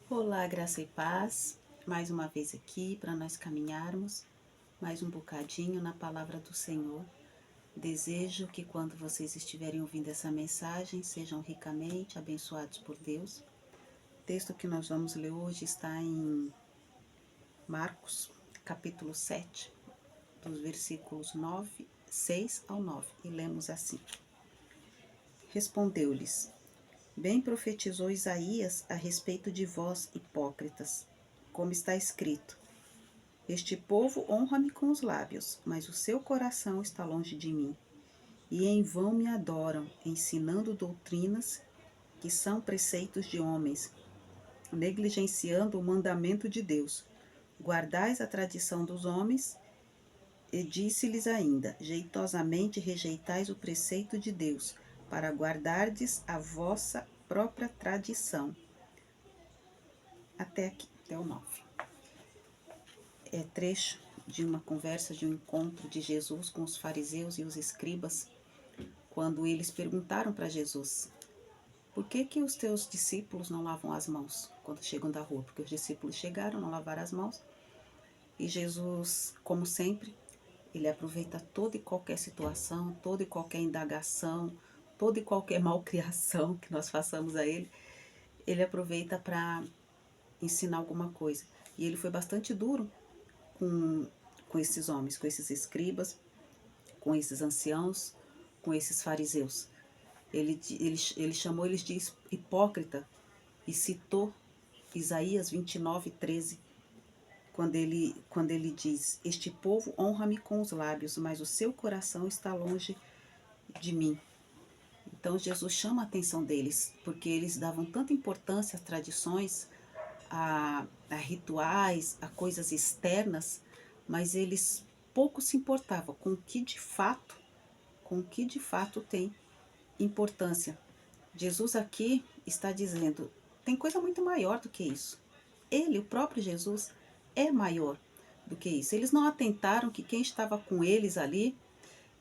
Olá, graça e paz, mais uma vez aqui para nós caminharmos mais um bocadinho na palavra do Senhor. Desejo que quando vocês estiverem ouvindo essa mensagem, sejam ricamente abençoados por Deus. O texto que nós vamos ler hoje está em Marcos, capítulo 7, dos versículos 6 ao 9, e lemos assim. Respondeu-lhes: Bem profetizou Isaías a respeito de vós, hipócritas, como está escrito: Este povo honra-me com os lábios, mas o seu coração está longe de mim. E em vão me adoram, ensinando doutrinas que são preceitos de homens, negligenciando o mandamento de Deus. Guardais a tradição dos homens, e disse-lhes ainda: jeitosamente rejeitais o preceito de Deus, para guardardes a vossa própria tradição. Até aqui, até o 9. É trecho de uma conversa, de um encontro de Jesus com os fariseus e os escribas, quando eles perguntaram para Jesus: por que os teus discípulos não lavam as mãos quando chegam da rua? Porque os discípulos chegaram, não lavaram as mãos, e Jesus, como sempre, ele aproveita toda e qualquer situação, toda e qualquer indagação, toda e qualquer malcriação que nós façamos a ele aproveita para ensinar alguma coisa. E ele foi bastante duro com esses homens, com esses escribas, com esses anciãos, com esses fariseus. Ele chamou eles de hipócrita e citou Isaías 29:13, quando ele diz: Este povo honra-me com os lábios, mas o seu coração está longe de mim. Então Jesus chama a atenção deles, porque eles davam tanta importância às tradições, a rituais, a coisas externas, mas eles pouco se importavam com o que de fato tem importância. Jesus aqui está dizendo: tem coisa muito maior do que isso. Ele, o próprio Jesus, é maior do que isso. Eles não atentaram que quem estava com eles ali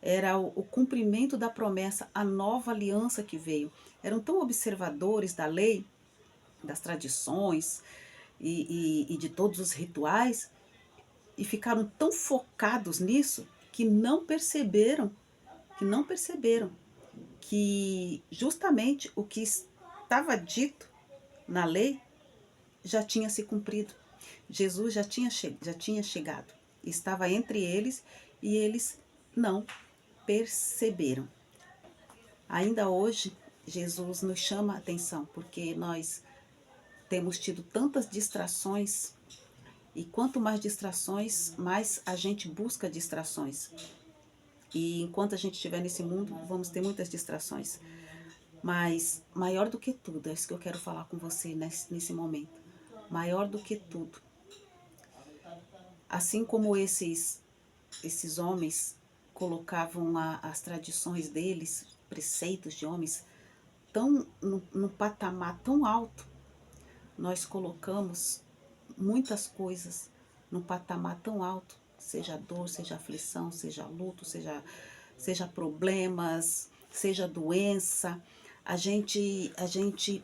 era o cumprimento da promessa, a nova aliança que veio. Eram tão observadores da lei, das tradições e de todos os rituais, e ficaram tão focados nisso que justamente o que estava dito na lei já tinha se cumprido. Jesus já tinha chegado, estava entre eles e eles não perceberam. Ainda hoje, Jesus nos chama a atenção, porque nós temos tido tantas distrações, e quanto mais distrações, mais a gente busca distrações. E enquanto a gente estiver nesse mundo, vamos ter muitas distrações. Mas maior do que tudo, é isso que eu quero falar com você nesse momento. Maior do que tudo. Assim como esses homens colocavam as tradições deles, preceitos de homens, tão no patamar tão alto, nós colocamos muitas coisas num patamar tão alto, seja dor, seja aflição, seja luto, seja problemas, seja doença. A gente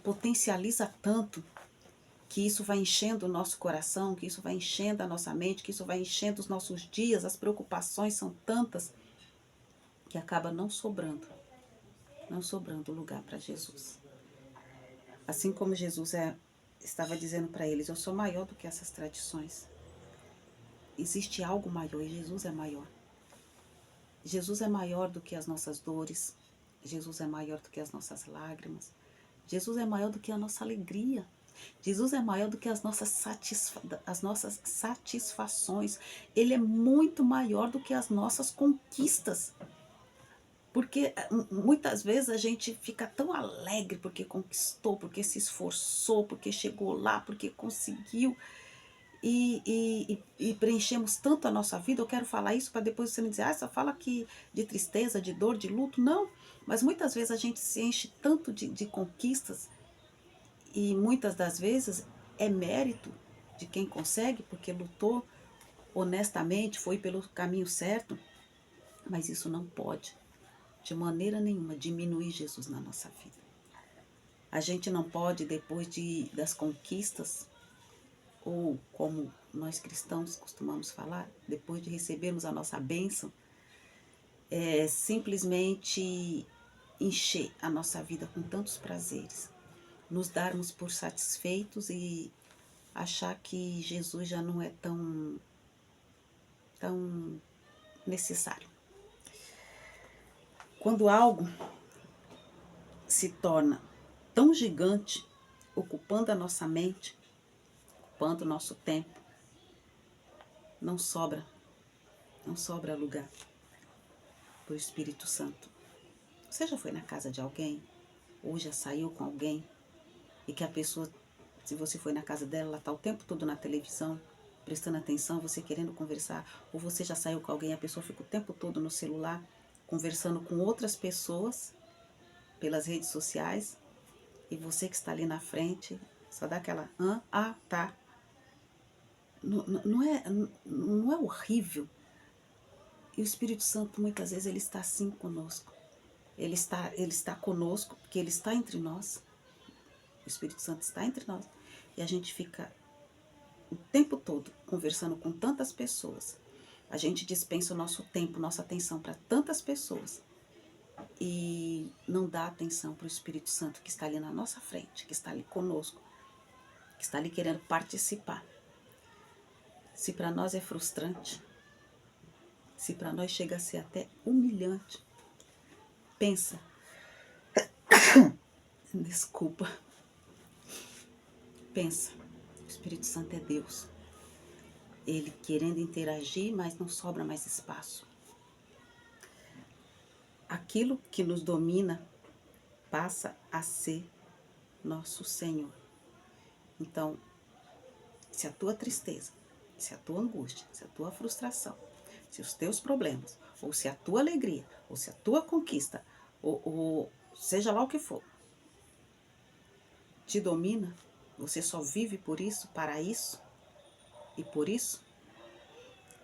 potencializa tanto que isso vai enchendo o nosso coração, que isso vai enchendo a nossa mente, que isso vai enchendo os nossos dias, as preocupações são tantas que acaba não sobrando lugar para Jesus. Assim como Jesus estava dizendo para eles: eu sou maior do que essas tradições. Existe algo maior e Jesus é maior. Jesus é maior do que as nossas dores. Jesus é maior do que as nossas lágrimas. Jesus é maior do que a nossa alegria. Jesus é maior do que as nossas satisfações. Ele é muito maior do que as nossas conquistas. Porque muitas vezes a gente fica tão alegre porque conquistou, porque se esforçou, porque chegou lá, porque conseguiu. E preenchemos tanto a nossa vida. Eu quero falar isso para depois você me dizer: só fala que de tristeza, de dor, de luto. Não, mas muitas vezes a gente se enche tanto de conquistas, e muitas das vezes é mérito de quem consegue, porque lutou honestamente, foi pelo caminho certo, mas isso não pode, de maneira nenhuma, diminuir Jesus na nossa vida. A gente não pode, depois das conquistas, ou como nós cristãos costumamos falar, depois de recebermos a nossa bênção, é simplesmente encher a nossa vida com tantos prazeres, nos darmos por satisfeitos e achar que Jesus já não é tão necessário. Quando algo se torna tão gigante, ocupando a nossa mente, ocupando o nosso tempo, não sobra lugar para o Espírito Santo. Você já foi na casa de alguém, ou já saiu com alguém, e que a pessoa, se você foi na casa dela, ela está o tempo todo na televisão, prestando atenção, você querendo conversar, ou você já saiu com alguém e a pessoa fica o tempo todo no celular, conversando com outras pessoas, pelas redes sociais, e você que está ali na frente, só dá aquela, tá. Não é horrível? E o Espírito Santo, muitas vezes, ele está assim conosco. Ele está conosco, porque ele está entre nós. O Espírito Santo está entre nós. E a gente fica o tempo todo conversando com tantas pessoas. A gente dispensa o nosso tempo, nossa atenção para tantas pessoas. E não dá atenção para o Espírito Santo que está ali na nossa frente, que está ali conosco, que está ali querendo participar. Se para nós é frustrante, se para nós chega a ser até humilhante, pensa, desculpa, pensa, o Espírito Santo é Deus. Ele querendo interagir, mas não sobra mais espaço. Aquilo que nos domina passa a ser nosso Senhor. Então, se a tua tristeza, se a tua angústia, se a tua frustração, se os teus problemas, ou se a tua alegria, ou se a tua conquista, ou seja lá o que for, te domina, você só vive por isso, para isso e por isso,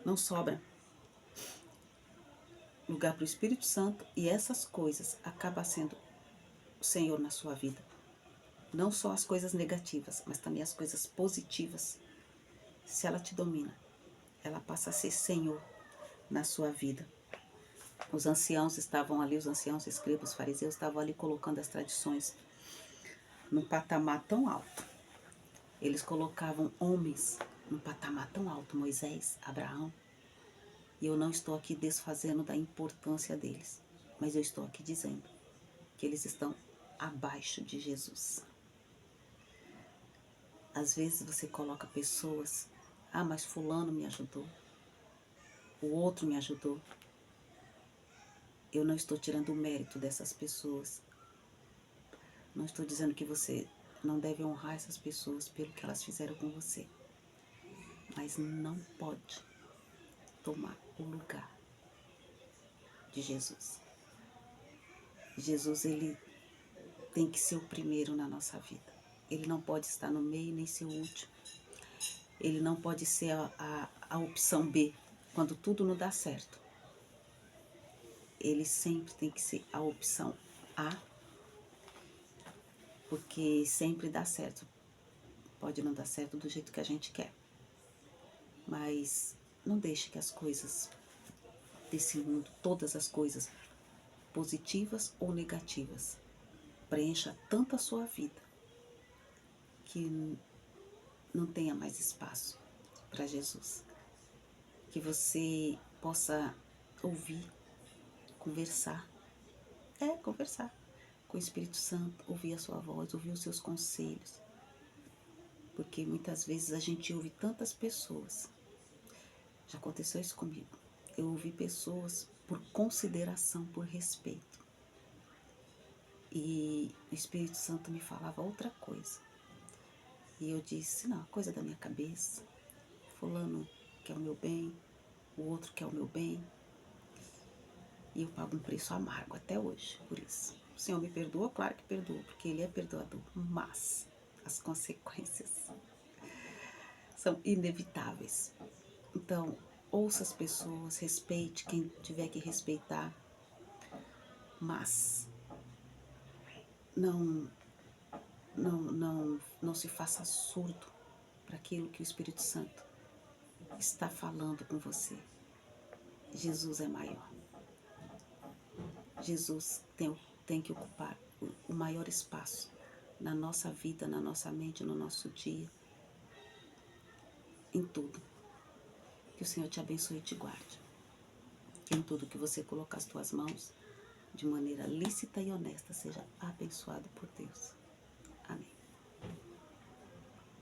não sobra lugar para o Espírito Santo e essas coisas acabam sendo o Senhor na sua vida. Não só as coisas negativas, mas também as coisas positivas. Se ela te domina, ela passa a ser Senhor na sua vida. Os anciãos estavam ali, os anciãos, escribas, fariseus, estavam ali colocando as tradições num patamar tão alto. Eles colocavam homens num patamar tão alto, Moisés, Abraão. E eu não estou aqui desfazendo da importância deles, mas eu estou aqui dizendo que eles estão abaixo de Jesus. Às vezes você coloca pessoas, mas fulano me ajudou, o outro me ajudou. Eu não estou tirando o mérito dessas pessoas. Não estou dizendo que você não deve honrar essas pessoas pelo que elas fizeram com você. Mas não pode tomar o lugar de Jesus. Jesus, ele tem que ser o primeiro na nossa vida. Ele não pode estar no meio nem ser o último. Ele não pode ser a opção B, quando tudo não dá certo. Ele sempre tem que ser a opção A, porque sempre dá certo. Pode não dar certo do jeito que a gente quer, mas não deixe que as coisas desse mundo, todas as coisas, positivas ou negativas, preencha tanto a sua vida que não tenha mais espaço para Jesus. Que você possa ouvir, conversar com o Espírito Santo, ouvir a sua voz, ouvir os seus conselhos. Porque muitas vezes a gente ouve tantas pessoas. Já aconteceu isso comigo. Eu ouvi pessoas por consideração, por respeito. E o Espírito Santo me falava outra coisa. E eu disse, não, coisa da minha cabeça. Fulano quer o meu bem, o outro quer o meu bem. E eu pago um preço amargo até hoje por isso. O Senhor me perdoa? Claro que perdoa, porque Ele é perdoador. Mas as consequências são inevitáveis. Então, ouça as pessoas, respeite quem tiver que respeitar. Mas não se faça surdo para aquilo que o Espírito Santo está falando com você. Jesus é maior. Jesus tem que ocupar o maior espaço na nossa vida, na nossa mente, no nosso dia, em tudo. Que o Senhor te abençoe e te guarde. Que em tudo que você colocar as tuas mãos, de maneira lícita e honesta, seja abençoado por Deus.